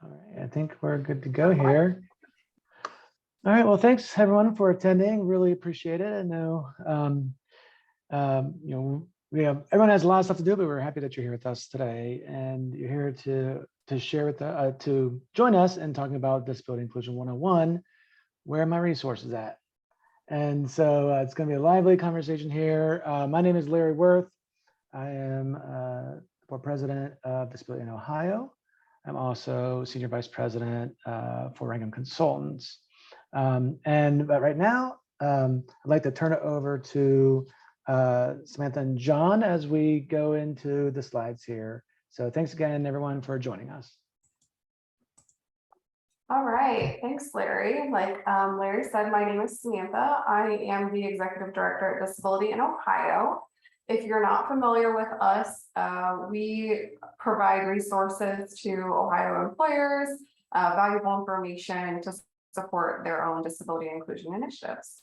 All right, I think we're good to go here. All right, well, thanks everyone for attending. Really appreciate it. I know, everyone has a lot of stuff to do, but we're happy that you're here with us today, and you're here to share with to join us in talking about Disability Inclusion 101. Where are my resources at? And so it's going to be a lively conversation here. My name is Larry Worth. I am board president of Disability in Ohio. I'm also senior vice president for Rangam Consultants. But right now, I'd like to turn it over to Samantha and John as we go into the slides here. So thanks again, everyone, for joining us. All right, thanks, Larry. Like Larry said, my name is Samantha. I am the executive director at Disability in Ohio. If you're not familiar with us, we provide resources to Ohio employers, valuable information to support their own disability inclusion initiatives.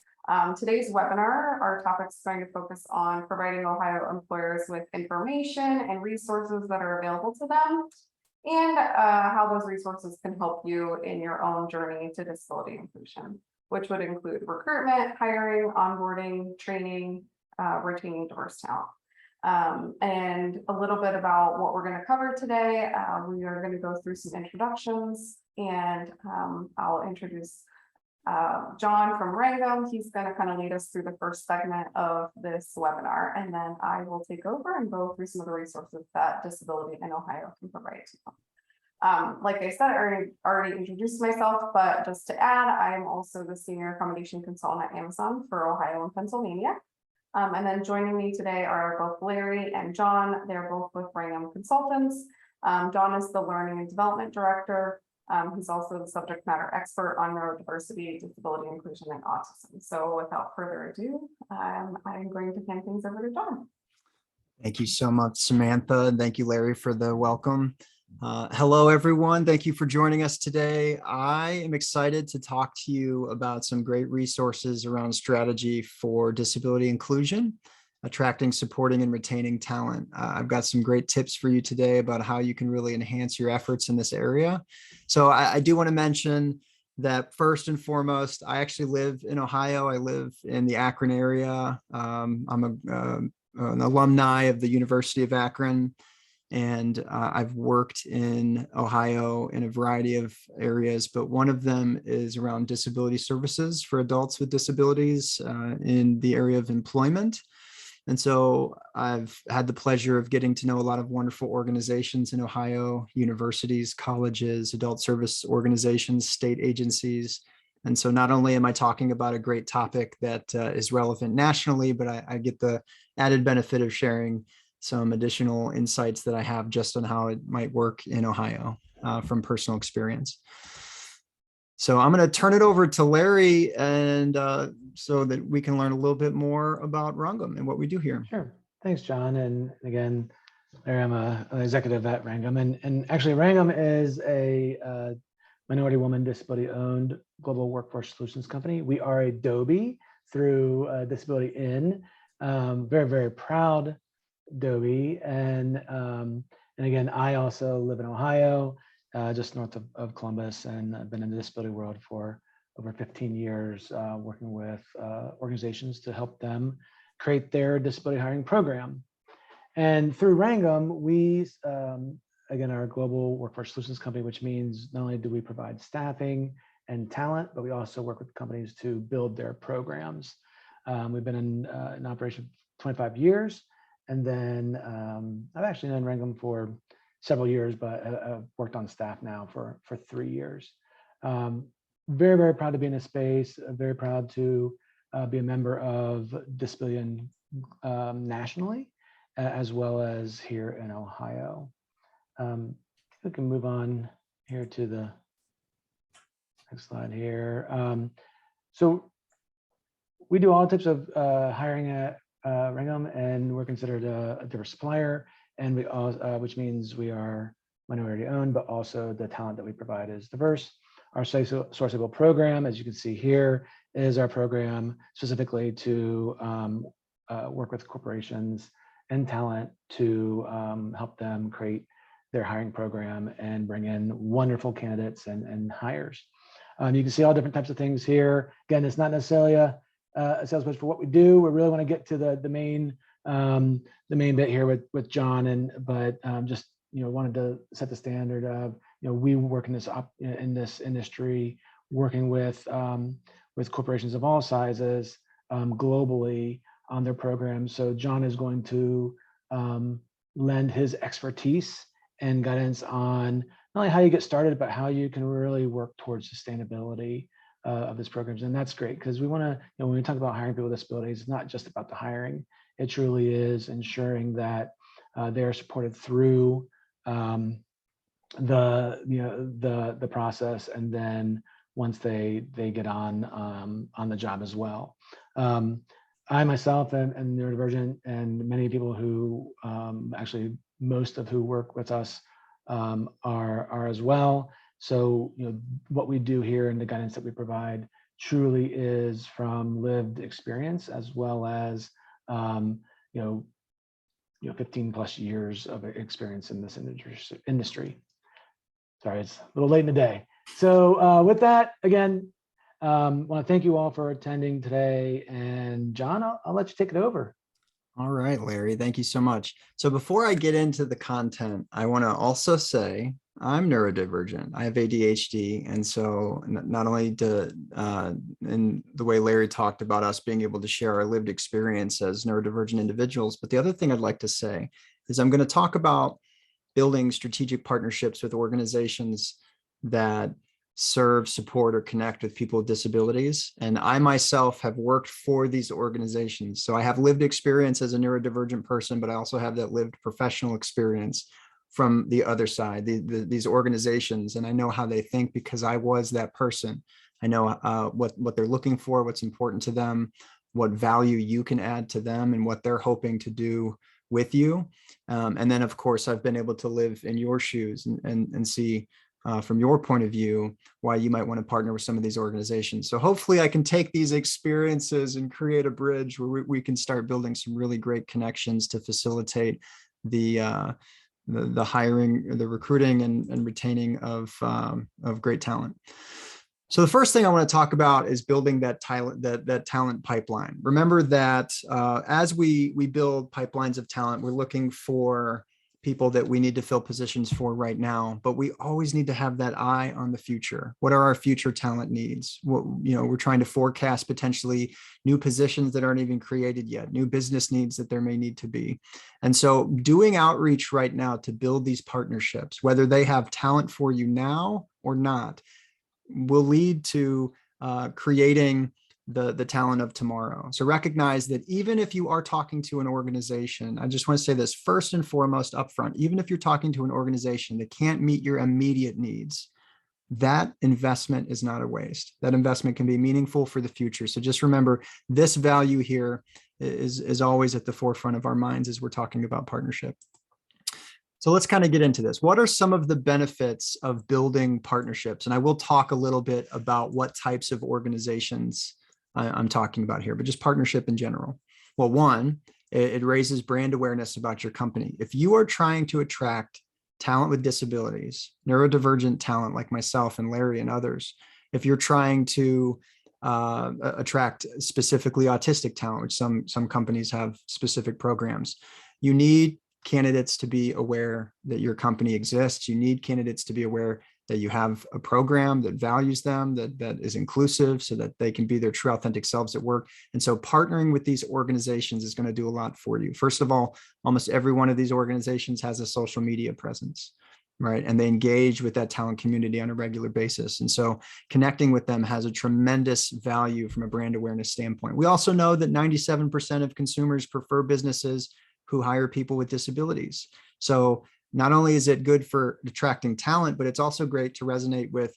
Today's webinar, our topic is going to focus on providing Ohio employers with information and resources that are available to them, and how those resources can help you in your own journey to disability inclusion, which would include recruitment, hiring, onboarding, training, retaining diverse talent. And a little bit about what we're going to cover today. We are going to go through some introductions, and I'll introduce John from Rangam. He's going to kind of lead us through the first segment of this webinar, and then I will take over and go through some of the resources that Disability in Ohio can provide to them. Like I said, I already introduced myself, but just to add, I am also the senior accommodation consultant at Amazon for Ohio and Pennsylvania. And then joining me today are both Larry and John. They're both with Rangam Consultants. John is the Learning and Development Director. He's also the subject matter expert on neurodiversity, disability inclusion, and autism. So without further ado, I'm going to hand things over to John. Thank you so much, Samantha. And thank you, Larry, for the welcome. Hello, everyone. Thank you for joining us today. I am excited to talk to you about some great resources around strategy for disability inclusion, attracting, supporting, and retaining talent. I've got some great tips for you today about how you can really enhance your efforts in this area. So I do want to mention that first and foremost, I actually live in Ohio. I live in the Akron area. I'm an alumni of the University of Akron, and I've worked in Ohio in a variety of areas, but one of them is around disability services for adults with disabilities in the area of employment. And so I've had the pleasure of getting to know a lot of wonderful organizations in Ohio, universities, colleges, adult service organizations, state agencies. And so not only am I talking about a great topic that is relevant nationally, but I get the added benefit of sharing some additional insights that I have just on how it might work in Ohio from personal experience. So I'm going to turn it over to Larry, and so that we can learn a little bit more about Rangam and what we do here. Sure. Thanks, John. And again, Larry, I'm an executive at Rangam. And actually, Rangam is a minority woman disability-owned global workforce solutions company. We are a Adobe through Disability In. Very, very proud Adobe. And again, I also live in Ohio, just north of Columbus, and I've been in the disability world for over 15 years, working with organizations to help them create their disability hiring program. And through Rangam, we, again, are a global workforce solutions company, which means not only do we provide staffing and talent, but we also work with companies to build their programs. We've been in operation for 25 years. And then I've actually known Rangam for several years, but I've worked on staff now for 3 years. Very, very proud to be in this space. Very proud to be a member of Disability nationally, as well as here in Ohio. We can move on here to the next slide here. So we do all types of hiring at Rangam, and we're considered a diverse supplier, and we all, which means we are minority owned, but also the talent that we provide is diverse. Our sourceable program, as you can see here, is our program specifically to work with corporations and talent to help them create their hiring program and bring in wonderful candidates and hires. You can see all different types of things here. Again, it's not necessarily a sales pitch for what we do. We really want to get to the main bit here with John, but just wanted to set the standard of we work in this industry, working with corporations of all sizes globally on their programs. So John is going to lend his expertise and guidance on not only how you get started, but how you can really work towards sustainability of these programs. And that's great because we want to, when we talk about hiring people with disabilities, it's not just about the hiring. It truly is ensuring that they are supported through the process, and then once they get on the job as well. I myself am neurodivergent, and many people who actually most of who work with us are as well. So what we do here and the guidance that we provide truly is from lived experience, as well as 15 plus years of experience in this industry. Sorry, it's a little late in the day. So with that, again, want to thank you all for attending today. And John, I'll let you take it over. All right, Larry, thank you so much. So before I get into the content, I want to also say I'm neurodivergent. I have ADHD. And so not only in the way Larry talked about us being able to share our lived experience as neurodivergent individuals, but the other thing I'd like to say is I'm going to talk about building strategic partnerships with organizations that serve, support, or connect with people with disabilities. And I myself have worked for these organizations. So I have lived experience as a neurodivergent person, but I also have that lived professional experience from the other side, these organizations. And I know how they think because I was that person. I know what they're looking for, what's important to them, what value you can add to them, and what they're hoping to do with you. And then, of course, I've been able to live in your shoes and see from your point of view why you might want to partner with some of these organizations. So hopefully I can take these experiences and create a bridge where we can start building some really great connections to facilitate the hiring, the recruiting and retaining of great talent. So the first thing I want to talk about is building that talent pipeline. Remember that as we build pipelines of talent, we're looking for people that we need to fill positions for right now, but we always need to have that eye on the future. What are our future talent needs? We're trying to forecast potentially new positions that aren't even created yet, new business needs that there may need to be. And so doing outreach right now to build these partnerships, whether they have talent for you now or not, will lead to creating the talent of tomorrow. So recognize that even if you are talking to an organization, I just want to say this first and foremost upfront, even if you're talking to an organization that can't meet your immediate needs, that investment is not a waste. That investment can be meaningful for the future. So just remember, this value here is always at the forefront of our minds as we're talking about partnership. So let's kind of get into this. What are some of the benefits of building partnerships? And I will talk a little bit about what types of organizations I'm talking about here, but just partnership in general. Well, one, it raises brand awareness about your company. If you are trying to attract talent with disabilities, neurodivergent talent like myself and Larry and others, if you're trying to attract specifically autistic talent, which some companies have specific programs, you need candidates to be aware that your company exists. You need candidates to be aware that you have a program that values them, that is inclusive, so that they can be their true authentic selves at work. And so partnering with these organizations is going to do a lot for you. First of all, almost every one of these organizations has a social media presence, right? And they engage with that talent community on a regular basis. And so connecting with them has a tremendous value from a brand awareness standpoint. We also know that 97% of consumers prefer businesses who hire people with disabilities. So not only is it good for attracting talent, but it's also great to resonate with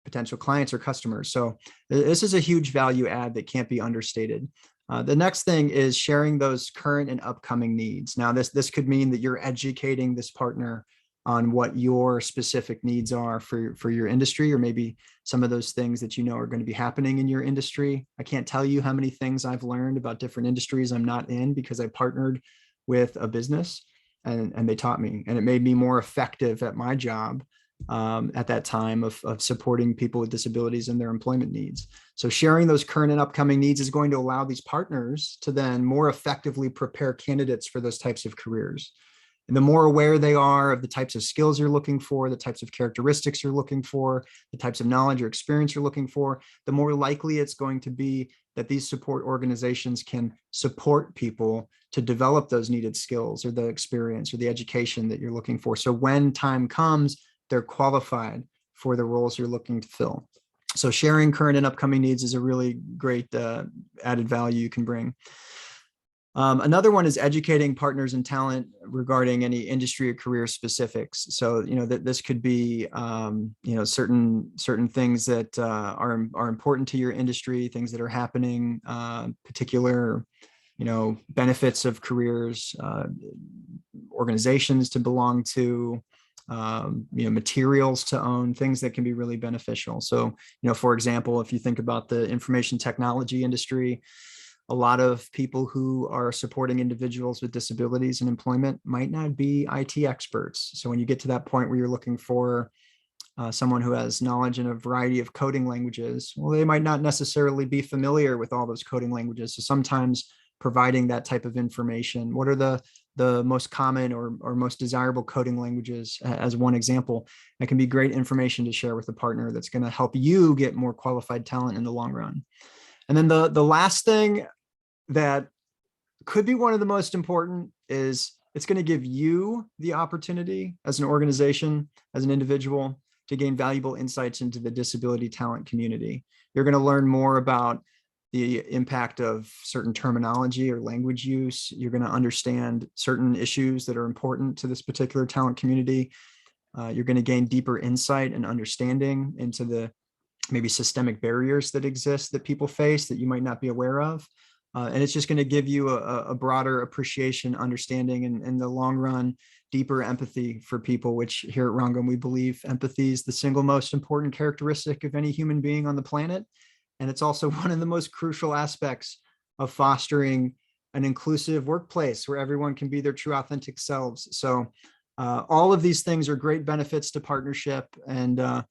potential clients or customers. So this is a huge value add that can't be understated. The next thing is sharing those current and upcoming needs. Now, this could mean that you're educating this partner on what your specific needs are for your industry, or maybe some of those things that you know are going to be happening in your industry. I can't tell you how many things I've learned about different industries I'm not in because I partnered with a business. and they taught me, and it made me more effective at my job at that time of supporting people with disabilities and their employment needs. So sharing those current and upcoming needs is going to allow these partners to then more effectively prepare candidates for those types of careers. And the more aware they are of the types of skills you're looking for, the types of characteristics you're looking for, the types of knowledge or experience you're looking for, the more likely it's going to be that these support organizations can support people to develop those needed skills or the experience or the education that you're looking for. So when time comes, they're qualified for the roles you're looking to fill. So sharing current and upcoming needs is a really great added value you can bring. Another one is educating partners and talent regarding any industry or career specifics. So, that this could be, certain things that are important to your industry, things that are happening, particular, benefits of careers, organizations to belong to, materials to own, things that can be really beneficial. So, for example, if you think about the information technology industry, a lot of people who are supporting individuals with disabilities in employment might not be IT experts. So when you get to that point where you're looking for someone who has knowledge in a variety of coding languages, well, they might not necessarily be familiar with all those coding languages. So sometimes providing that type of information, what are the most common or most desirable coding languages as one example, that can be great information to share with a partner that's going to help you get more qualified talent in the long run. And then the last thing that could be one of the most important is it's going to give you the opportunity as an organization, as an individual, to gain valuable insights into the disability talent community. You're going to learn more about the impact of certain terminology or language use. You're going to understand certain issues that are important to this particular talent community. You're going to gain deeper insight and understanding into the maybe systemic barriers that exist that people face that you might not be aware of. And it's just going to give you a broader appreciation, understanding, and in the long run, deeper empathy for people, which here at Rangam, we believe empathy is the single most important characteristic of any human being on the planet. And it's also one of the most crucial aspects of fostering an inclusive workplace where everyone can be their true authentic selves. So all of these things are great benefits to partnership. And,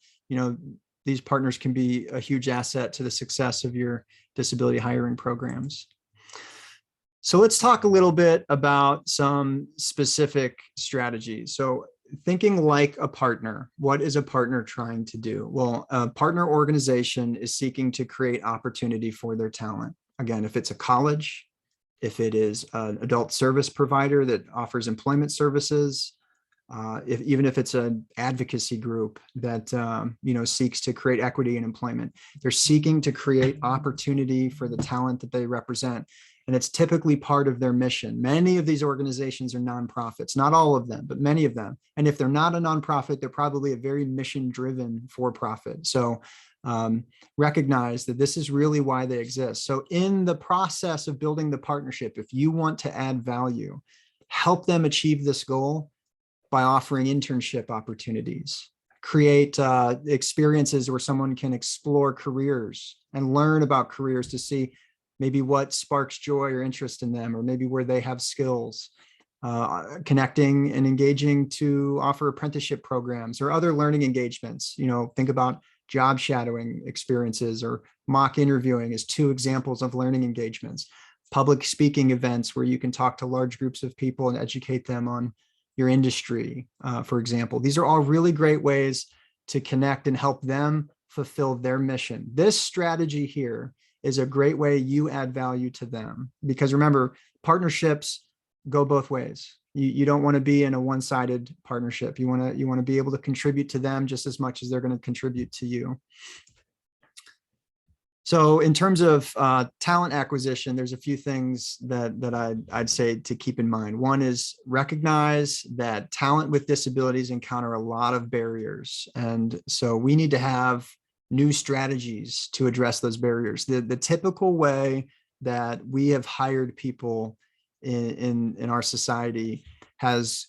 these partners can be a huge asset to the success of your disability hiring programs. So let's talk a little bit about some specific strategies. So thinking like a partner, what is a partner trying to do? Well, a partner organization is seeking to create opportunity for their talent. Again, if it's a college, if it is an adult service provider that offers employment services, even if it's an advocacy group that seeks to create equity in employment, they're seeking to create opportunity for the talent that they represent. And it's typically part of their mission. Many of these organizations are nonprofits, not all of them, but many of them. And if they're not a nonprofit, they're probably a very mission-driven for-profit. So recognize that this is really why they exist. So in the process of building the partnership, if you want to add value, help them achieve this goal by offering internship opportunities, create experiences where someone can explore careers and learn about careers to see maybe what sparks joy or interest in them, or maybe where they have skills, connecting and engaging to offer apprenticeship programs or other learning engagements. Think about job shadowing experiences or mock interviewing as two examples of learning engagements, public speaking events where you can talk to large groups of people and educate them on your industry, for example. These are all really great ways to connect and help them fulfill their mission. This strategy here is a great way you add value to them, because remember, partnerships go both ways. You don't want to be in a one-sided partnership. You want to be able to contribute to them just as much as they're going to contribute to you. So in terms of talent acquisition, there's a few things that I'd say to keep in mind. One is recognize that talent with disabilities encounter a lot of barriers. And so we need to have new strategies to address those barriers. The typical way that we have hired people in our society has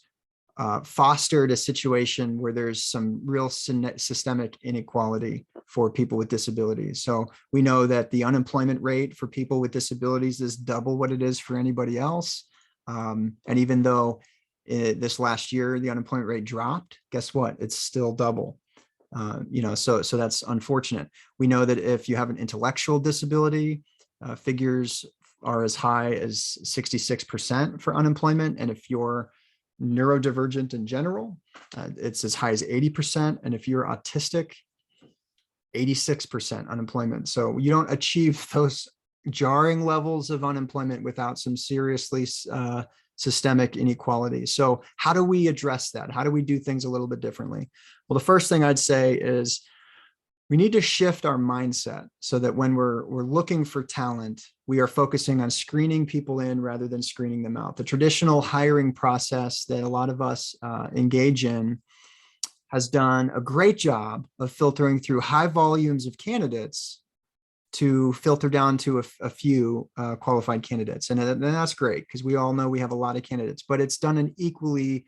fostered a situation where there's some real systemic inequality for people with disabilities. So we know that the unemployment rate for people with disabilities is double what it is for anybody else. And even though this last year, the unemployment rate dropped. Guess what? It's still double. So that's unfortunate. We know that if you have an intellectual disability, figures are as high as 66% for unemployment. And if you're neurodivergent in general, it's as high as 80%. And if you're autistic, 86% unemployment. So you don't achieve those jarring levels of unemployment without some seriously systemic inequality. So how do we address that? How do we do things a little bit differently? Well, the first thing I'd say is we need to shift our mindset so that when we're looking for talent, we are focusing on screening people in rather than screening them out. The traditional hiring process that a lot of us engage in has done a great job of filtering through high volumes of candidates to filter down to a few qualified candidates. And that's great because we all know we have a lot of candidates, but it's done an equally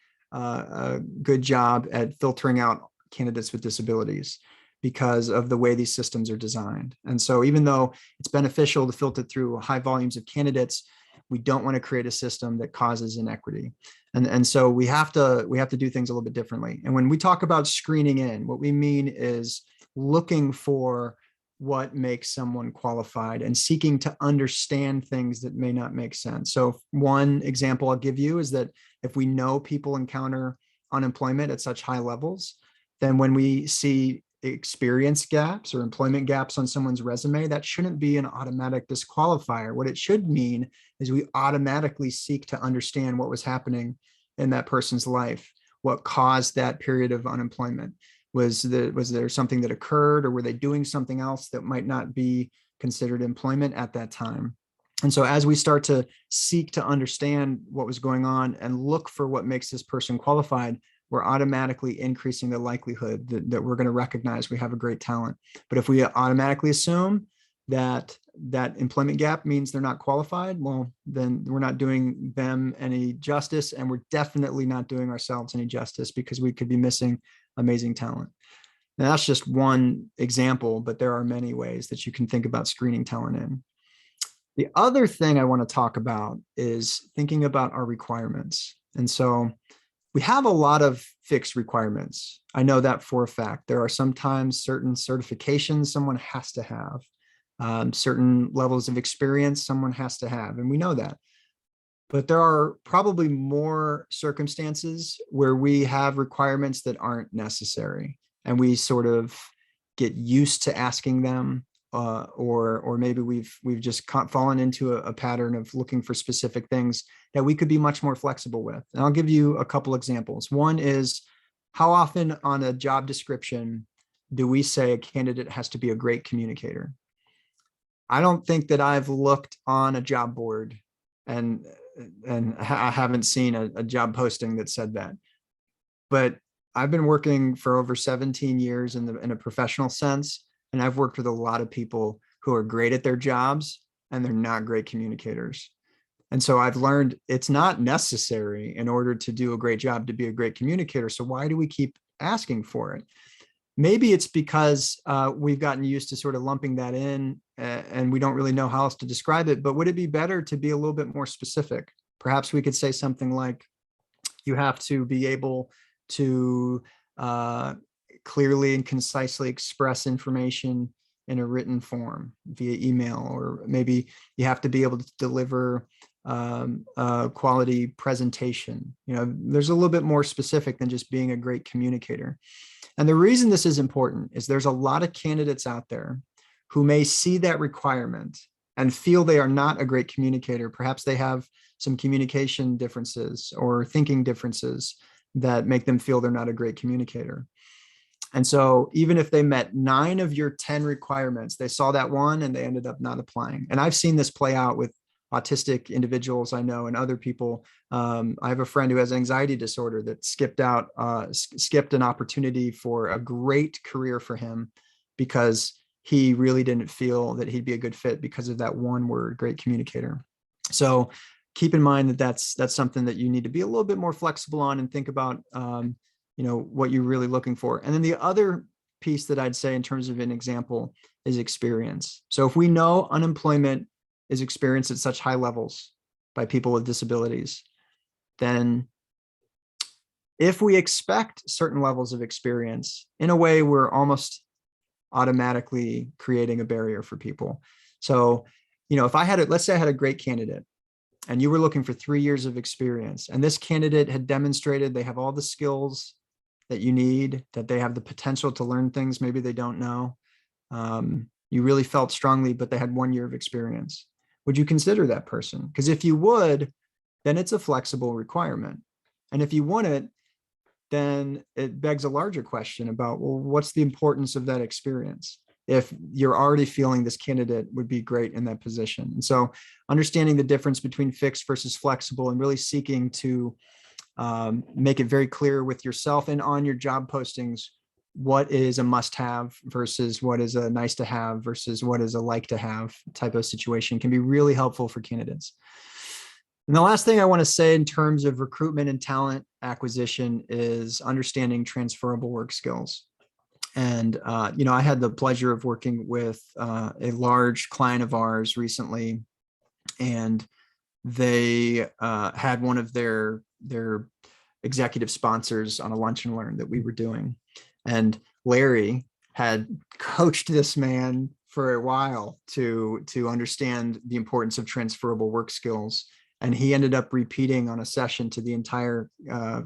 good job at filtering out candidates with disabilities because of the way these systems are designed. And so even though it's beneficial to filter through high volumes of candidates, we don't want to create a system that causes inequity. And so we have to do things a little bit differently. And when we talk about screening in, what we mean is looking for what makes someone qualified and seeking to understand things that may not make sense. So one example I'll give you is that if we know people encounter unemployment at such high levels, then when we see experience gaps or employment gaps on someone's resume, that shouldn't be an automatic disqualifier. What it should mean is we automatically seek to understand what was happening in that person's life, what caused that period of unemployment. Was there something that occurred, or were they doing something else that might not be considered employment at that time? And so as we start to seek to understand what was going on and look for what makes this person qualified, we're automatically increasing the likelihood that we're going to recognize we have a great talent. But if we automatically assume that employment gap means they're not qualified, well, then we're not doing them any justice, and we're definitely not doing ourselves any justice because we could be missing amazing talent. Now, that's just one example, but there are many ways that you can think about screening talent in. The other thing I want to talk about is thinking about our requirements. And so we have a lot of fixed requirements. I know that for a fact. There are sometimes certain certifications someone has to have, certain levels of experience someone has to have, and we know that. But there are probably more circumstances where we have requirements that aren't necessary, and we sort of get used to asking them, or maybe we've just fallen into a pattern of looking for specific things that we could be much more flexible with. And I'll give you a couple examples. One is, how often on a job description do we say a candidate has to be a great communicator? I don't think that I've looked on a job board and I haven't seen a job posting that said that. But I've been working for over 17 years in a professional sense, and I've worked with a lot of people who are great at their jobs and they're not great communicators. And so I've learned it's not necessary in order to do a great job to be a great communicator. So why do we keep asking for it? Maybe it's because we've gotten used to sort of lumping that in and we don't really know how else to describe it. But would it be better to be a little bit more specific? Perhaps we could say something like, you have to be able to clearly and concisely express information in a written form via email, or maybe you have to be able to deliver a quality presentation. There's a little bit more specific than just being a great communicator. And the reason this is important is there's a lot of candidates out there who may see that requirement and feel they are not a great communicator. Perhaps they have some communication differences or thinking differences that make them feel they're not a great communicator. And so even if they met 9 of your 10 requirements, they saw that one and they ended up not applying. And I've seen this play out with autistic individuals I know and other people. I have a friend who has anxiety disorder that skipped an opportunity for a great career for him because he really didn't feel that he'd be a good fit because of that one word, great communicator. So keep in mind that that's something that you need to be a little bit more flexible on and think about, what you're really looking for. And then the other piece that I'd say in terms of an example is experience. So if we know unemployment is experienced at such high levels by people with disabilities, then if we expect certain levels of experience, in a way, we're almost automatically creating a barrier for people. So, if I had let's say I had a great candidate and you were looking for 3 years of experience, and this candidate had demonstrated they have all the skills that you need, that they have the potential to learn things maybe they don't know. You really felt strongly, but they had 1 year of experience. Would you consider that person? Because if you would, then it's a flexible requirement. And if you wouldn't, then it begs a larger question about, well, what's the importance of that experience if you're already feeling this candidate would be great in that position? And so understanding the difference between fixed versus flexible and really seeking to make it very clear with yourself and on your job postings, what is a must-have versus what is a nice to have versus what is a like to have type of situation can be really helpful for candidates. And the last thing I want to say in terms of recruitment and talent acquisition is understanding transferable work skills. And, I had the pleasure of working with a large client of ours recently, and they had one of their executive sponsors on a lunch and learn that we were doing. And Larry had coached this man for a while to understand the importance of transferable work skills. And he ended up repeating on a session to the entire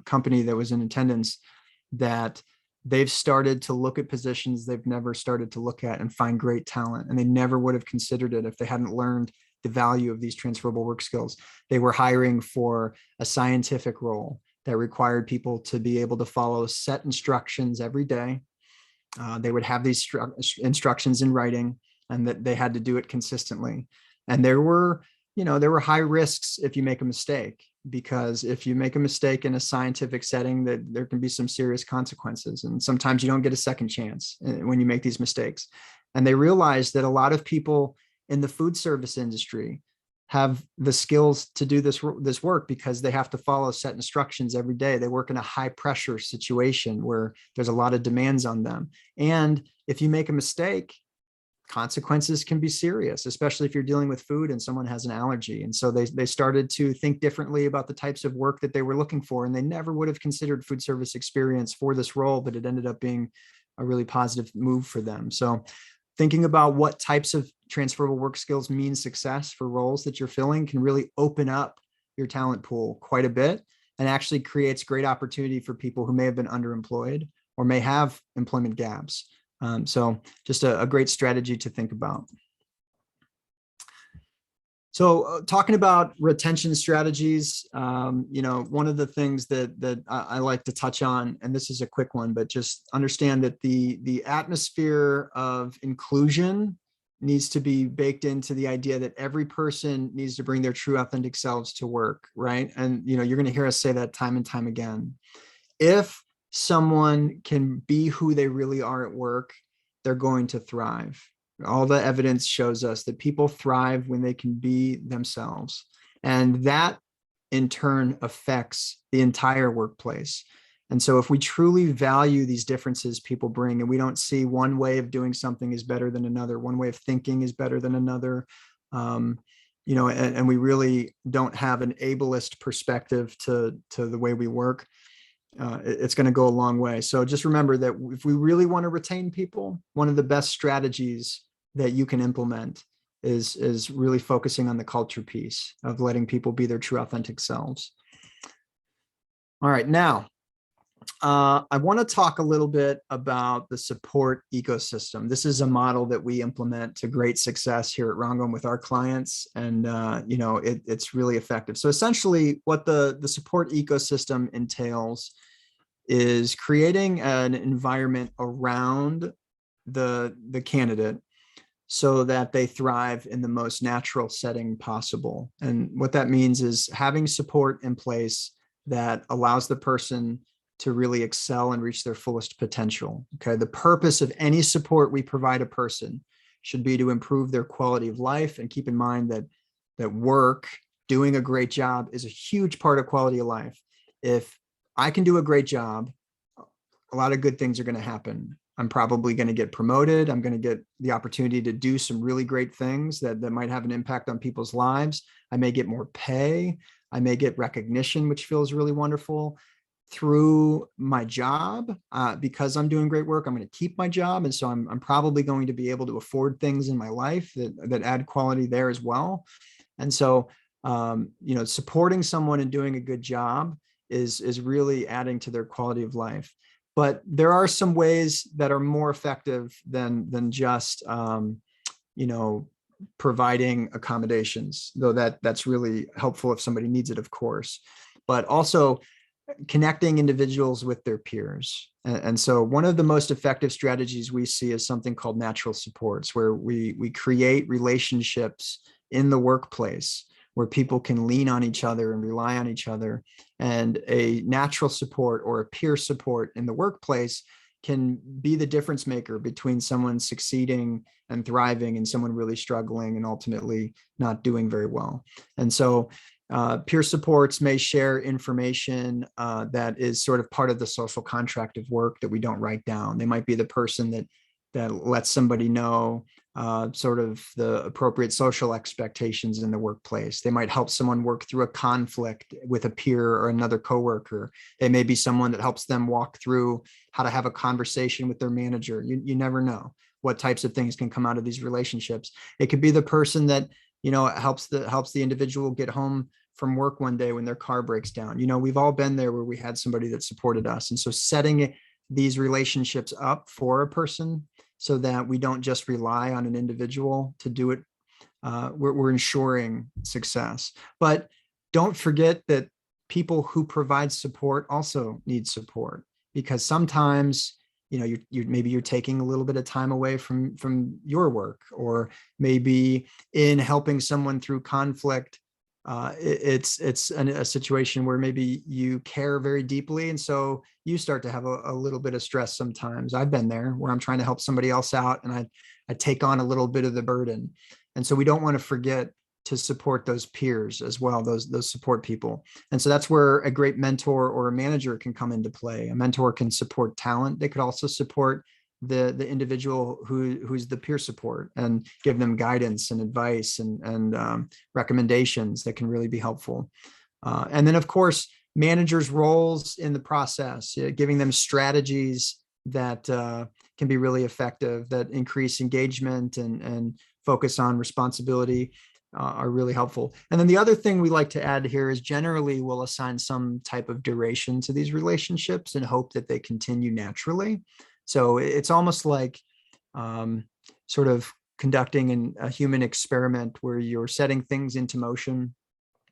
company that was in attendance that they've started to look at positions they've never started to look at and find great talent. And they never would have considered it if they hadn't learned the value of these transferable work skills. They were hiring for a scientific role that required people to be able to follow set instructions every day. They would have these instructions in writing, and that they had to do it consistently. And there were high risks if you make a mistake, because if you make a mistake in a scientific setting, that there can be some serious consequences. And sometimes you don't get a second chance when you make these mistakes. And they realized that a lot of people in the food service industry have the skills to do this work because they have to follow set instructions every day. They work in a high pressure situation where there's a lot of demands on them. And if you make a mistake, consequences can be serious, especially if you're dealing with food and someone has an allergy. And so they started to think differently about the types of work that they were looking for. And they never would have considered food service experience for this role, but it ended up being a really positive move for them. So thinking about what types of transferable work skills mean success for roles that you're filling can really open up your talent pool quite a bit, and actually creates great opportunity for people who may have been underemployed or may have employment gaps. So just a great strategy to think about. So talking about retention strategies, one of the things that I like to touch on, and this is a quick one, but just understand that the atmosphere of inclusion needs to be baked into the idea that every person needs to bring their true authentic selves to work, right? And you're going to hear us say that time and time again. If someone can be who they really are at work, they're going to thrive. All the evidence shows us that people thrive when they can be themselves. And that in turn affects the entire workplace. And so if we truly value these differences people bring, and we don't see one way of doing something is better than another, one way of thinking is better than another, and we really don't have an ableist perspective to the way we work, it's going to go a long way. So just remember that if we really want to retain people, one of the best strategies that you can implement is really focusing on the culture piece of letting people be their true authentic selves. All right, now I want to talk a little bit about the support ecosystem. This is a model that we implement to great success here at Rangam with our clients, and it's really effective. So essentially what the support ecosystem entails is creating an environment around the candidate so that they thrive in the most natural setting possible. And what that means is having support in place that allows the person to really excel and reach their fullest potential. Okay. The purpose of any support we provide a person should be to improve their quality of life. And keep in mind that work, doing a great job, is a huge part of quality of life. If I can do a great job, a lot of good things are going to happen. I'm probably going to get promoted. I'm going to get the opportunity to do some really great things that might have an impact on people's lives. I may get more pay. I may get recognition, which feels really wonderful. through my job, because I'm doing great work, I'm going to keep my job. And so I'm probably going to be able to afford things in my life that add quality there as well. And so, supporting someone and doing a good job is really adding to their quality of life. But there are some ways that are more effective than just, providing accommodations, though that's really helpful if somebody needs it, of course, but also connecting individuals with their peers. And so one of the most effective strategies we see is something called natural supports, where we create relationships in the workplace where people can lean on each other and rely on each other. And a natural support or a peer support in the workplace can be the difference maker between someone succeeding and thriving and someone really struggling and ultimately not doing very well. And so peer supports may share information that is sort of part of the social contract of work that we don't write down. They might be the person that lets somebody know sort of the appropriate social expectations in the workplace. They might help someone work through a conflict with a peer or another coworker. They may be someone that helps them walk through how to have a conversation with their manager. You never know what types of things can come out of these relationships. It could be the person that helps the individual get home from work one day when their car breaks down. We've all been there where we had somebody that supported us. And so setting these relationships up for a person so that we don't just rely on an individual to do it, we're ensuring success. But don't forget that people who provide support also need support, because sometimes maybe you're taking a little bit of time away from your work, or maybe in helping someone through conflict, it's a situation where maybe you care very deeply, and so you start to have a little bit of stress sometimes. I've been there where I'm trying to help somebody else out, and I take on a little bit of the burden. And so we don't want to forget to support those peers as well, those support people. And so that's where a great mentor or a manager can come into play. A mentor can support talent. They could also support the individual who's the peer support and give them guidance and advice and recommendations that can really be helpful. And then, of course, managers' roles in the process, giving them strategies that can be really effective, that increase engagement and focus on responsibility, are really helpful. And then the other thing we like to add here is generally we'll assign some type of duration to these relationships and hope that they continue naturally. So it's almost like sort of conducting a human experiment where you're setting things into motion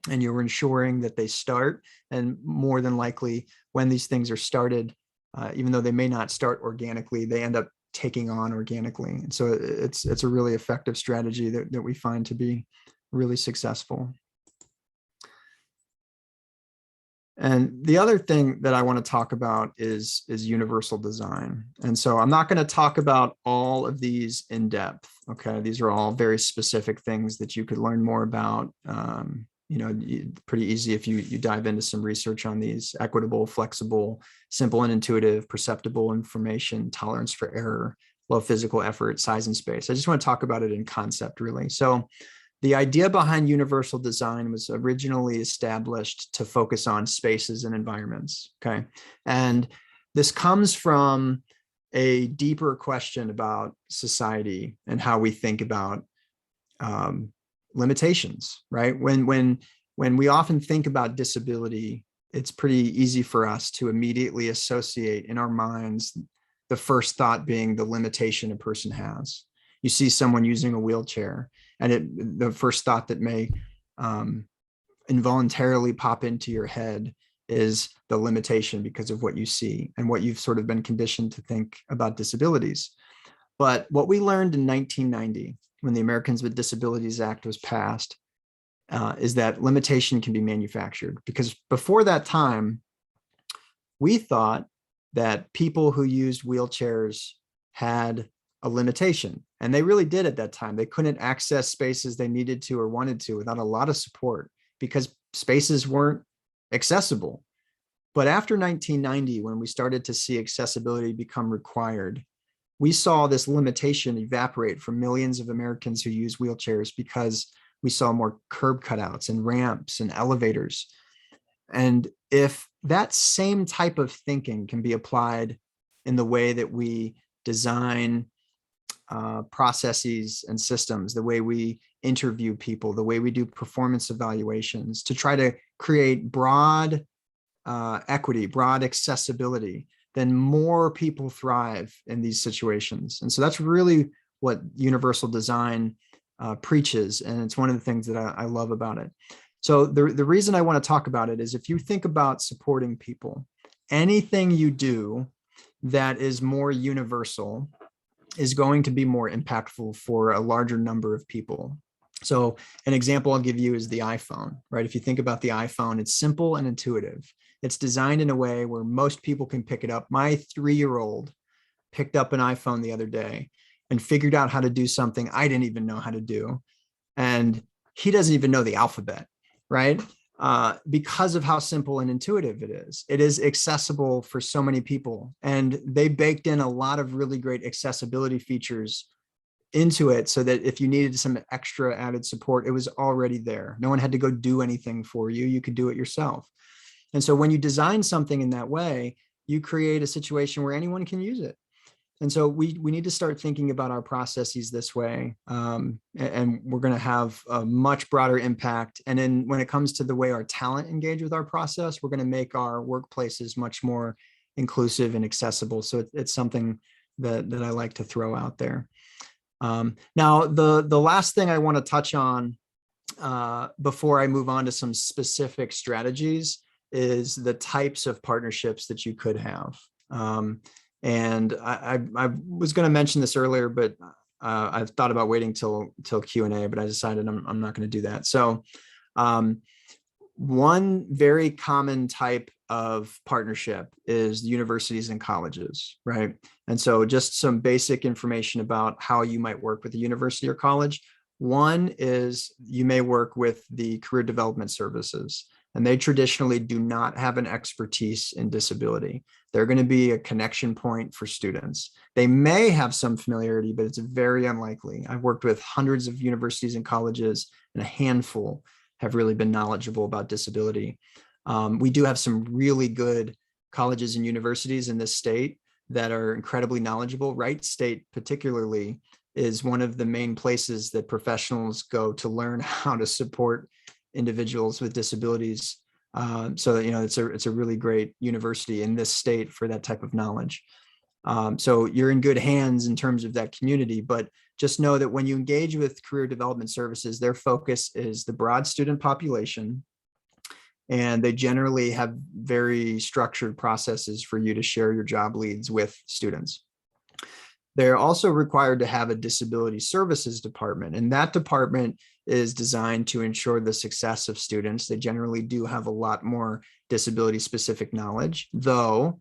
and you're ensuring that they start. And more than likely, when these things are started, even though they may not start organically, they end up taking on organically. And so it's a really effective strategy that we find to be really successful. And the other thing that I want to talk about is universal design. And so I'm not going to talk about all of these in depth. Okay, these are all very specific things that you could learn more about. Pretty easy if you dive into some research on these: equitable, flexible, simple and intuitive, perceptible information, tolerance for error, low physical effort, size and space. I just want to talk about it in concept, really. So the idea behind universal design was originally established to focus on spaces and environments, okay? And this comes from a deeper question about society and how we think about limitations, right? When we often think about disability, it's pretty easy for us to immediately associate in our minds the first thought being the limitation a person has. You see someone using a wheelchair, and the first thought that may involuntarily pop into your head is the limitation because of what you see and what you've sort of been conditioned to think about disabilities. But what we learned in 1990, when the Americans with Disabilities Act was passed, is that limitation can be manufactured. Because before that time, we thought that people who used wheelchairs had a limitation. And they really did at that time. They couldn't access spaces they needed to or wanted to without a lot of support because spaces weren't accessible. But after 1990, when we started to see accessibility become required, we saw this limitation evaporate from millions of Americans who use wheelchairs because we saw more curb cutouts and ramps and elevators. And if that same type of thinking can be applied in the way that we design processes and systems, the way we interview people, the way we do performance evaluations, to try to create broad equity, broad accessibility, then more people thrive in these situations. And so that's really what universal design preaches. And it's one of the things that I love about it. So the reason I want to talk about it is, if you think about supporting people, anything you do that is more universal is going to be more impactful for a larger number of people. So an example I'll give you is the iPhone, right? If you think about the iPhone, it's simple and intuitive. It's designed in a way where most people can pick it up. My 3-year-old picked up an iPhone the other day and figured out how to do something I didn't even know how to do. And he doesn't even know the alphabet, right? Because of how simple and intuitive it is. It is accessible for so many people. And they baked in a lot of really great accessibility features into it so that if you needed some extra added support, it was already there. No one had to go do anything for you. You could do it yourself. And so when you design something in that way, you create a situation where anyone can use it. And so we need to start thinking about our processes this way, and we're going to have a much broader impact. And then when it comes to the way our talent engage with our process, we're going to make our workplaces much more inclusive and accessible. So it's something that I like to throw out there. Now, the last thing I want to touch on before I move on to some specific strategies is the types of partnerships that you could have. And I was going to mention this earlier, but I've thought about waiting till Q&A, but I decided I'm not going to do that. So one very common type of partnership is universities and colleges, right? And so just some basic information about how you might work with a university or college. One is you may work with the career development services, and they traditionally do not have an expertise in disability. They're going to be a connection point for students. They may have some familiarity, but it's very unlikely. I've worked with hundreds of universities and colleges, and a handful have really been knowledgeable about disability. We do have some really good colleges and universities in this state that are incredibly knowledgeable. Wright State particularly is one of the main places that professionals go to learn how to support individuals with disabilities. So it's a really great university in this state for that type of knowledge. So you're in good hands in terms of that community, but just know that when you engage with career development services, their focus is the broad student population, and they generally have very structured processes for you to share your job leads with students. They're also required to have a disability services department, and that department is designed to ensure the success of students. They generally do have a lot more disability specific knowledge, though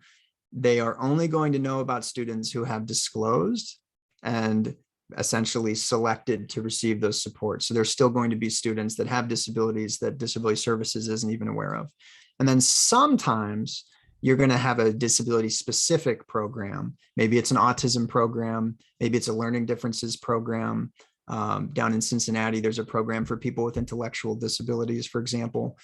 they are only going to know about students who have disclosed and essentially selected to receive those supports. So there's still going to be students that have disabilities that disability services isn't even aware of. And then sometimes you're going to have a disability specific program. Maybe it's an autism program. Maybe it's a learning differences program. Down in Cincinnati, there's a program for people with intellectual disabilities, for example.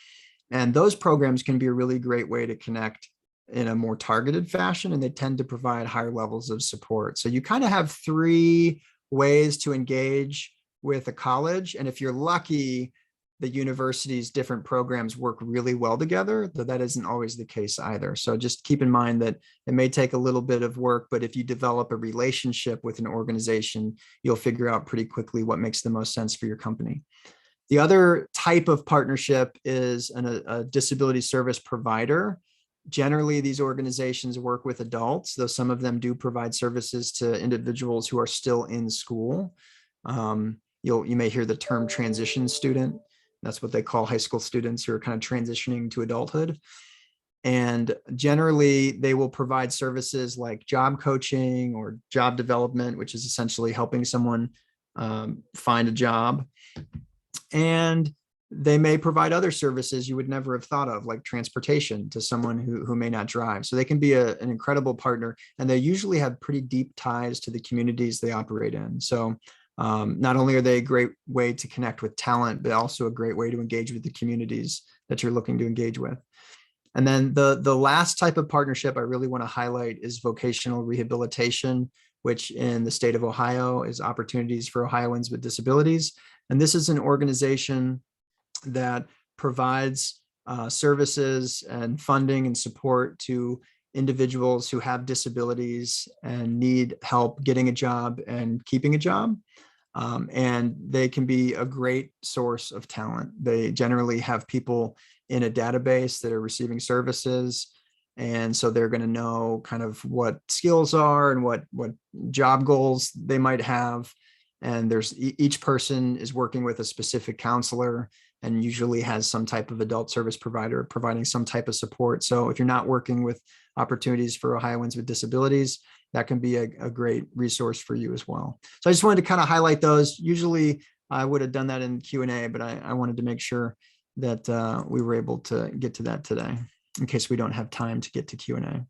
And those programs can be a really great way to connect in a more targeted fashion, and they tend to provide higher levels of support. So you kind of have 3 ways to engage with a college. And if you're lucky, the university's different programs work really well together, though that isn't always the case either. So just keep in mind that it may take a little bit of work, but if you develop a relationship with an organization, you'll figure out pretty quickly what makes the most sense for your company. The other type of partnership is a disability service provider. Generally, these organizations work with adults, though some of them do provide services to individuals who are still in school. You may hear the term transition student. That's what they call high school students who are kind of transitioning to adulthood. And generally, they will provide services like job coaching or job development, which is essentially helping someone find a job. And they may provide other services you would never have thought of, like transportation to someone who may not drive. So they can be an incredible partner, and they usually have pretty deep ties to the communities they operate in. So not only are they a great way to connect with talent, but also a great way to engage with the communities that you're looking to engage with. And then the last type of partnership I really want to highlight is vocational rehabilitation, which in the state of Ohio is Opportunities for Ohioans with Disabilities. And this is an organization that provides services and funding and support to individuals who have disabilities and need help getting a job and keeping a job. And they can be a great source of talent. They generally have people in a database that are receiving services. And so they're going to know kind of what skills are and what job goals they might have. And each person is working with a specific counselor and usually has some type of adult service provider providing some type of support. So if you're not working with Opportunities for Ohioans with Disabilities, that can be a great resource for you as well. So I just wanted to kind of highlight those. Usually I would have done that in Q&A, but I wanted to make sure that we were able to get to that today in case we don't have time to get to Q&A.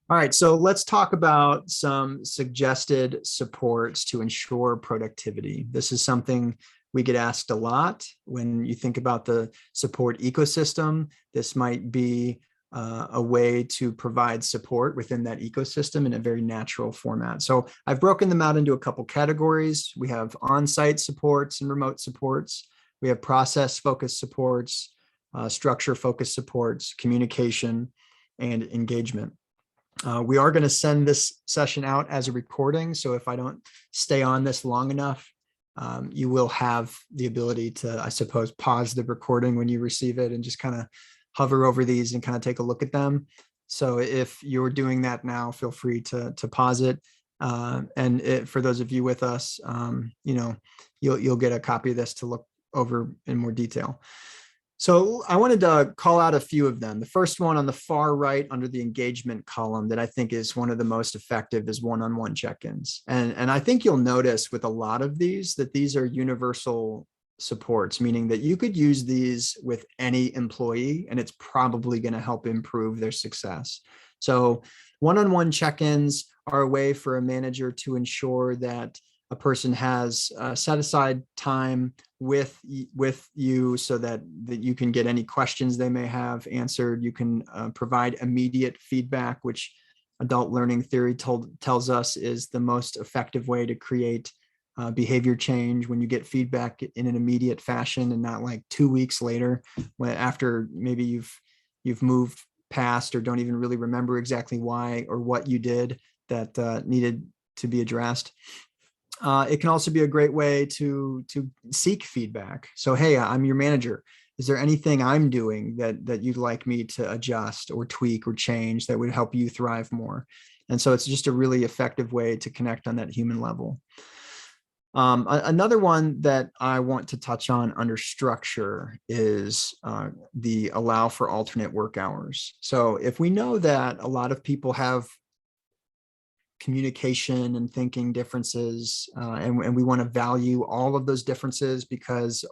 All right, so let's talk about some suggested supports to ensure productivity. This is something we get asked a lot. When you think about the support ecosystem, this might be a way to provide support within that ecosystem in a very natural format. So I've broken them out into a couple categories. We have on-site supports and remote supports. We have process-focused supports, structure-focused supports, communication, and engagement. We are going to send this session out as a recording. So if I don't stay on this long enough, you will have the ability to, I suppose, pause the recording when you receive it and just kind of hover over these and kind of take a look at them. So if you're doing that now, feel free to pause it. For those of you with us, you'll get a copy of this to look over in more detail. So I wanted to call out a few of them. The first one on the far right under the engagement column that I think is one of the most effective is one-on-one check-ins. And I think you'll notice with a lot of these that these are universal supports, meaning that you could use these with any employee and it's probably going to help improve their success. So one-on-one check-ins are a way for a manager to ensure that a person has set aside time with you so that you can get any questions they may have answered. You can provide immediate feedback, which adult learning theory tells us is the most effective way to create behavior change, when you get feedback in an immediate fashion and not like 2 weeks later, after maybe you've moved past or don't even really remember exactly why or what you did that needed to be addressed. It can also be a great way to seek feedback. So, hey, I'm your manager. Is there anything I'm doing that you'd like me to adjust or tweak or change that would help you thrive more? And so it's just a really effective way to connect on that human level. Another one that I want to touch on under structure is the allow for alternate work hours. So if we know that a lot of people have communication and thinking differences, and we want to value all of those differences because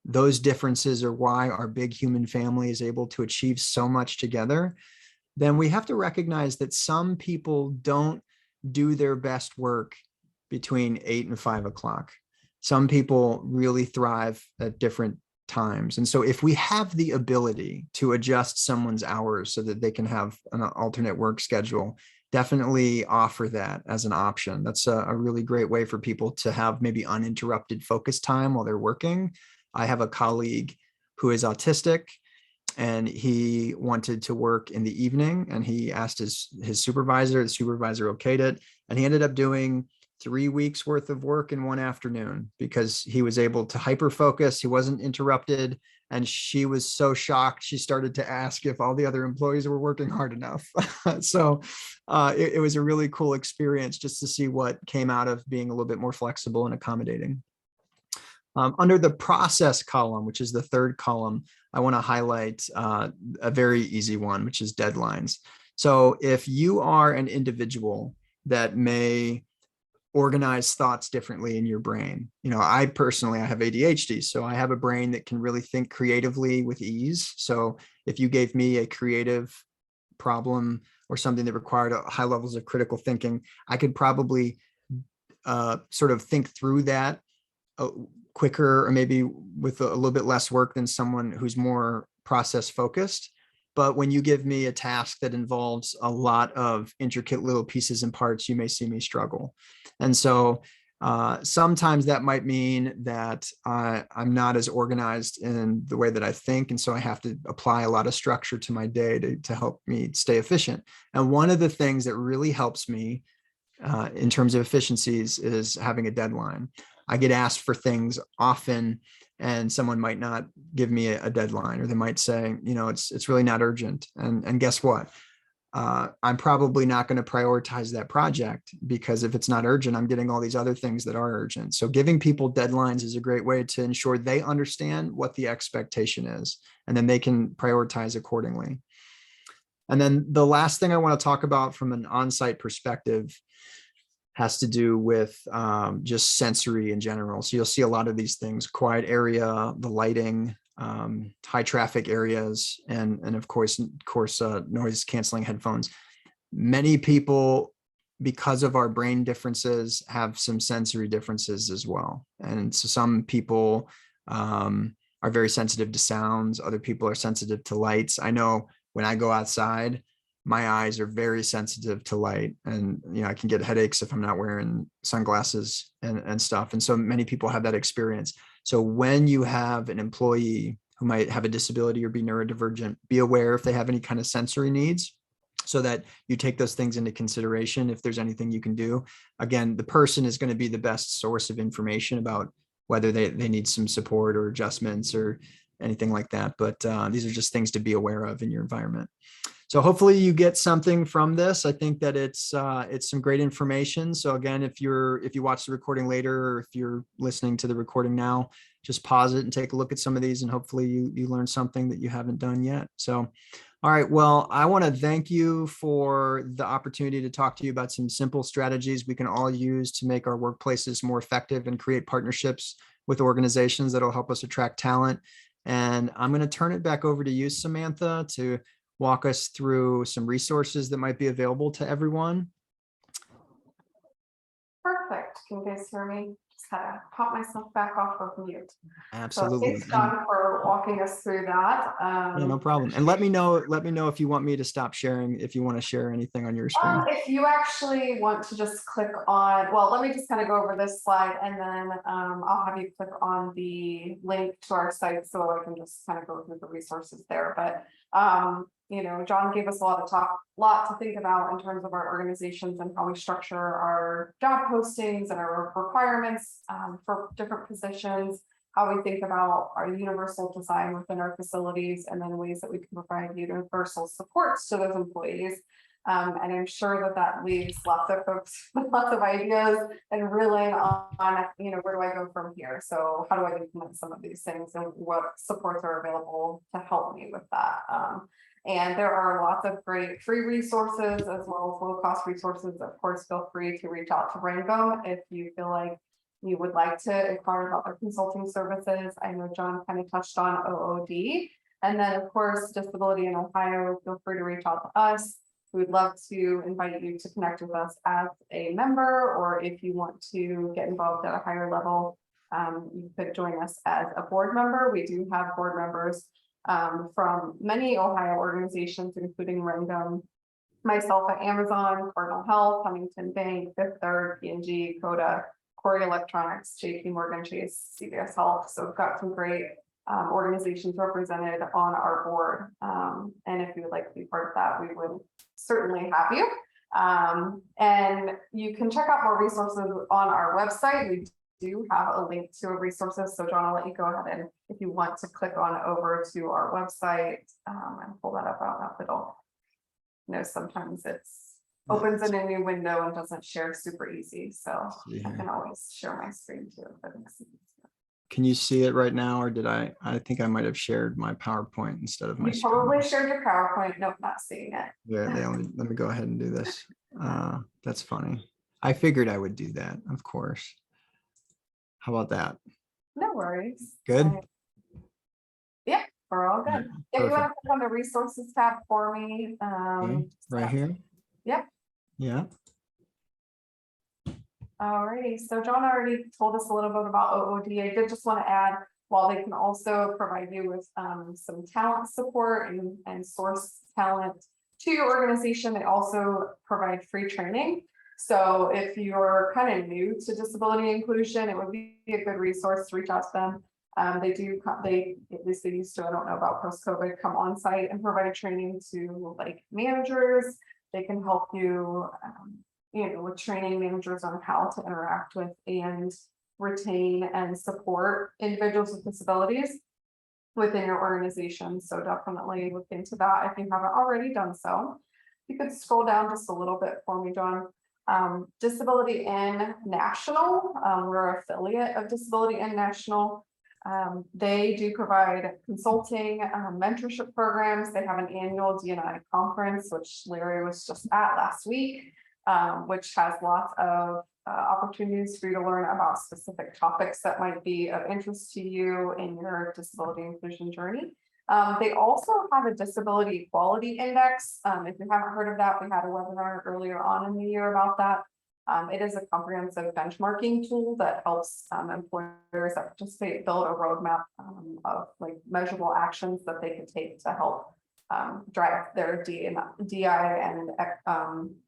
those differences are why our big human family is able to achieve so much together, then we have to recognize that some people don't do their best work between 8 and 5 o'clock. Some people really thrive at different times. And so if we have the ability to adjust someone's hours so that they can have an alternate work schedule, definitely offer that as an option. That's a really great way for people to have maybe uninterrupted focus time while they're working. I have a colleague who is autistic and he wanted to work in the evening, and he asked his supervisor, the supervisor okayed it, and he ended up doing 3 weeks worth of work in one afternoon because he was able to hyper focus. He wasn't interrupted. And she was so shocked. She started to ask if all the other employees were working hard enough. So it was a really cool experience just to see what came out of being a little bit more flexible and accommodating. Under the process column, which is the third column, I want to highlight a very easy one, which is deadlines. So if you are an individual that may organize thoughts differently in your brain. I personally have ADHD, so I have a brain that can really think creatively with ease. So if you gave me a creative problem or something that required high levels of critical thinking, I could probably sort of think through that quicker, or maybe with a little bit less work than someone who's more process focused. But when you give me a task that involves a lot of intricate little pieces and parts, you may see me struggle. And so sometimes that might mean that I'm not as organized in the way that I think. And so I have to apply a lot of structure to my day to help me stay efficient. And one of the things that really helps me in terms of efficiencies is having a deadline. I get asked for things often, and someone might not give me a deadline, or they might say, it's really not urgent. And guess what? I'm probably not going to prioritize that project, because if it's not urgent, I'm getting all these other things that are urgent. So giving people deadlines is a great way to ensure they understand what the expectation is, and then they can prioritize accordingly. And then the last thing I want to talk about from an on-site perspective has to do with just sensory in general. So you'll see a lot of these things: quiet area, the lighting, high traffic areas, and of course, noise canceling headphones. Many people, because of our brain differences, have some sensory differences as well. And so some people are very sensitive to sounds. Other people are sensitive to lights. I know when I go outside, my eyes are very sensitive to light, and I can get headaches if I'm not wearing sunglasses and stuff. And so many people have that experience. So when you have an employee who might have a disability or be neurodivergent, be aware if they have any kind of sensory needs, so that you take those things into consideration if there's anything you can do. Again, the person is going to be the best source of information about whether they need some support or adjustments or anything like that. But these are just things to be aware of in your environment. So hopefully you get something from this. I think that it's some great information. So again, if you watch the recording later, or if you're listening to the recording now, just pause it and take a look at some of these, and hopefully you learn something that you haven't done yet. So, all right, well, I want to thank you for the opportunity to talk to you about some simple strategies we can all use to make our workplaces more effective and create partnerships with organizations that'll help us attract talent. And I'm going to turn it back over to you, Samantha, to walk us through some resources that might be available to everyone. Perfect. Can you guys hear me? Just had to pop myself back off of mute. Absolutely. So thanks, John, for walking us through that. Yeah, no problem. And let me know if you want me to stop sharing, if you want to share anything on your screen. If you actually want to just click on, well, let me just kind of go over this slide, and then I'll have you click on the link to our site so I can just kind of go through the resources there. But John gave us a lot to think about in terms of our organizations and how we structure our job postings and our requirements for different positions, how we think about our universal design within our facilities, and then ways that we can provide universal supports to those employees. And I'm sure that leaves lots of folks with lots of ideas and reeling on, where do I go from here? So how do I implement some of these things, and what supports are available to help me with that? And there are lots of great free resources as well as low-cost resources. Of course, feel free to reach out to Rangam if you feel like you would like to inquire about their consulting services. I know John kind of touched on OOD. And then, of course, Disability in Ohio, feel free to reach out to us. We would love to invite you to connect with us as a member, or if you want to get involved at a higher level, you could join us as a board member. We do have board members from many Ohio organizations, including Rangam, myself at Amazon, Cardinal Health, Huntington Bank, Fifth Third, P&G, Coda, Corey Electronics, JP Morgan Chase, CVS Health. So we've got some great organizations represented on our board. And if you would like to be part of that, we would certainly have you. And you can check out more resources on our website. We do have a link to our resources. So John, I'll let you go ahead, and if you want to click on over to our website and pull that up out of the middle. Sometimes it's opens in a new window and doesn't share super easy. So I can always share my screen too. Can you see it right now, or did I think I might have shared my PowerPoint instead of my screen. You probably shared your PowerPoint. Nope, not seeing it. Yeah, let me go ahead and do this. That's funny. I figured I would do that, of course. How about that? No worries. Good. Yeah, we're all good. If you want to click on the resources tab for me. Right here. Yep. Yeah. Alrighty, so John already told us a little bit about OOD. I did just want to add, while they can also provide you with some talent support and source talent to your organization, they also provide free training. So if you're kind of new to disability inclusion, it would be a good resource to reach out to them. They at least they used to, I don't know about post-COVID, come on site and provide training to like managers. They can help you, with training managers on how to interact with and retain and support individuals with disabilities within your organization. So definitely look into that if you haven't already done so. You could scroll down just a little bit for me, John. Disability in National, we're an affiliate of Disability in National. They do provide consulting, mentorship programs. They have an annual D&I conference, which Larry was just at last week, which has lots of opportunities for you to learn about specific topics that might be of interest to you in your disability inclusion journey. They also have a disability equality index. If you haven't heard of that, we had a webinar earlier on in the year about that. It is a comprehensive benchmarking tool that helps employers that participate build a roadmap of like measurable actions that they can take to help drive their DI and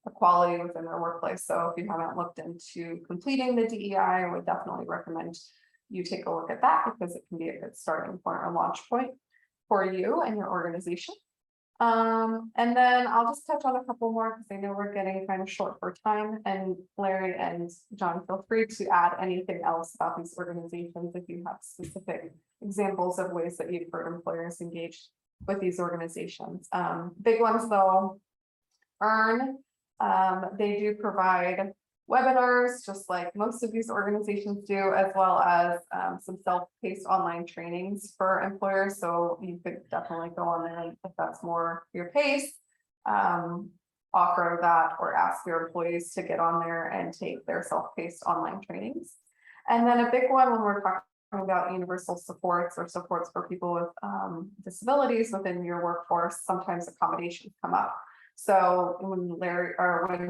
equality within their workplace. So if you haven't looked into completing the DEI, I would definitely recommend you take a look at that, because it can be a good starting point or launch point for you and your organization. And then I'll just touch on a couple more because I know we're getting kind of short for time, and Larry and John, feel free to add anything else about these organizations if you have specific examples of ways that you've heard employers engage with these organizations. Big ones though, askEARN, they do provide webinars, just like most of these organizations do, as well as some self-paced online trainings for employers. So you could definitely go on there if that's more your pace, offer that or ask your employees to get on there and take their self-paced online trainings. And then a big one when we're talking about universal supports or supports for people with disabilities within your workforce, sometimes accommodations come up. So when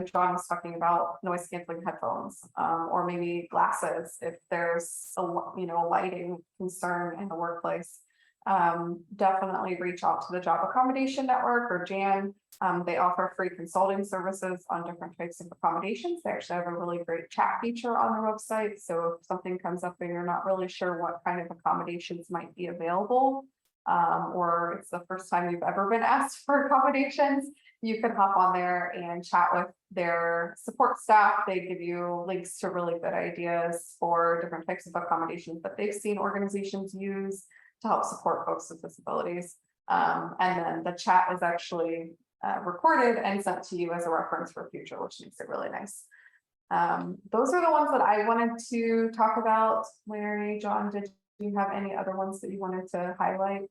John was talking about noise canceling headphones, or maybe glasses, if there's a lighting concern in the workplace, definitely reach out to the Job Accommodation Network or JAN. They offer free consulting services on different types of accommodations. They actually have a really great chat feature on their website. So if something comes up and you're not really sure what kind of accommodations might be available, or it's the first time you've ever been asked for accommodations, you can hop on there and chat with their support staff. They give you links to really good ideas for different types of accommodations that they've seen organizations use to help support folks with disabilities. And then the chat is actually recorded and sent to you as a reference for future, which makes it really nice. Those are the ones that I wanted to talk about. Larry, John, did you have any other ones that you wanted to highlight?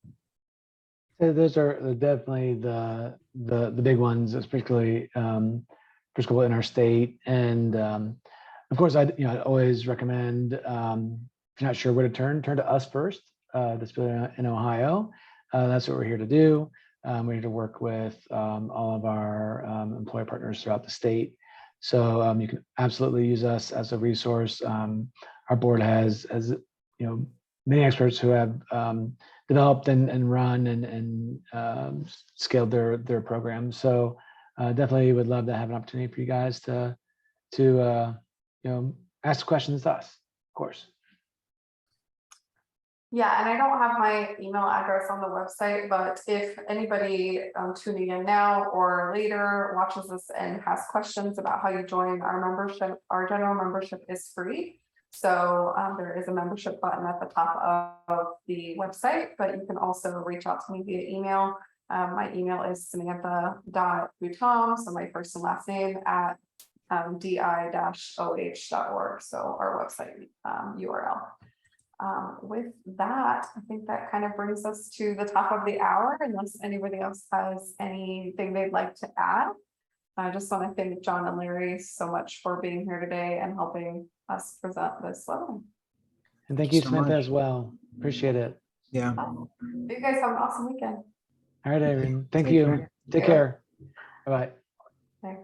So those are definitely the big ones, particularly for school in our state. And of course, I'd always recommend, if you're not sure where to turn to us first. Disability in Ohio. That's what we're here to do. We're here to work with all of our employer partners throughout the state. So you can absolutely use us as a resource. Our board has many experts who have developed and run and scaled their programs. So definitely would love to have an opportunity for you guys to ask questions to us, of course. Yeah, and I don't have my email address on the website, but if anybody tuning in now or later watches this and has questions about how you join our membership, our general membership is free. So there is a membership button at the top of the website, but you can also reach out to me via email. My email is samantha.butom, so my first and last name, at di-oh.org, so our website URL. With that, I think that kind of brings us to the top of the hour, unless anybody else has anything they'd like to add. I just want to thank John and Larry so much for being here today and helping us present this webinar. And thank you, Samantha, as well. Appreciate it. Yeah. You guys have an awesome weekend. All right, Irene. Thank you. Take care. Bye-bye. Okay.